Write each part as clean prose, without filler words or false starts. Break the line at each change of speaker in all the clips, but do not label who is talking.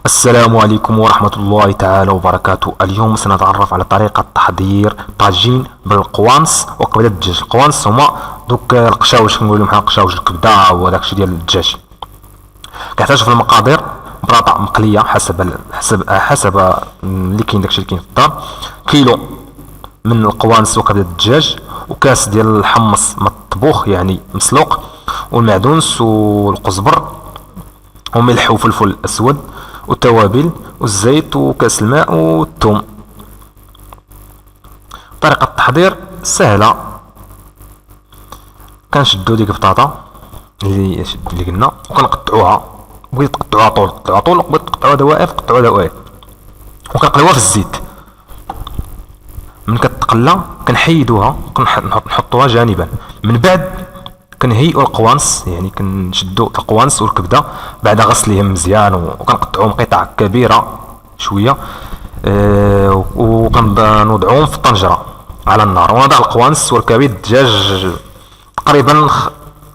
السلام عليكم ورحمة الله تعالى وبركاته. اليوم سنتعرف على طريقة تحضير طاجين بالقوانص وكبدة الدجاج. القوانص هما دوك القشاوش، كنقولو بحال قشاوش الكبدة وداكشي ديال الدجاج. كنحتاجو في المقادير بطاطا مقلية حسب اللي كاين، داكشي اللي كاين في الدار، كيلو من القوانص وكبدة الدجاج، وكاس ديال الحمص مطبوخ يعني مسلوق، والمعدونس والقزبر وملح وفلفل اسود والتوابل والزيت وكاس الماء والثوم. طريقة التحضير سهلة، كنشدو ديك البطاطا اللي قلنا وكنقطعوها، بغيت تقطعوها طول قطعوها طول، بغيت تقطعوها دوائر قطعوها دوائر، وكنقليوها في الزيت. من كتقلى كنحيدوها نحطوها جانبا. من بعد كنهيئو القوانص، يعني كنشدو القوانص والكبده بعد غسلهم مزيان، وكنقطعوهم قطع كبيره شويه، وكنوضعوهم في الطنجره على النار، ونضع القوانص والكبد الدجاج تقريبا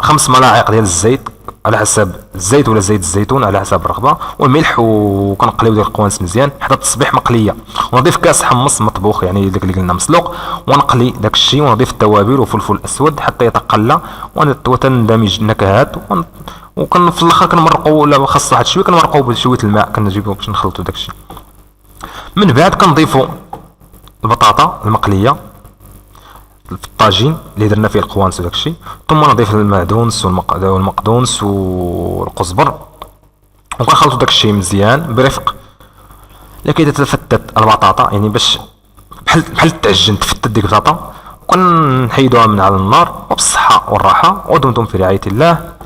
5 ملاعق ديال الزيت على حسب الزيت ولا زيت الزيتون على حسب الرغبه، والملح، وكنقليو ديك القوانص مزيان حتى تصبح مقليه. ونضيف كاس حمص مطبوخ يعني داك اللي قلنا مسلوق، ونقلي داك الشيء، ونضيف التوابل وفلفل اسود حتى يتقلى وتندمج النكهات. وكن في الاخر كنمرقوا، ولا خاص واحد شويه كنمرقوا بشويه الماء، كنجيبو باش نخلطوا داك الشيء. من بعد كنضيفوا البطاطا المقليه في الطاجين اللي درنا فيه القوانص وداك الشيء، ثم نضيف المعدونس والمقدونس والقزبر، وكنخلطوا داك الشيء مزيان برفق لكي تتفتت البطاطا، يعني باش بحال تعجن تفتت ديك البطاطا. وكنحيدوها من على النار، وبالصحة والراحة، ودمتم في رعاية الله.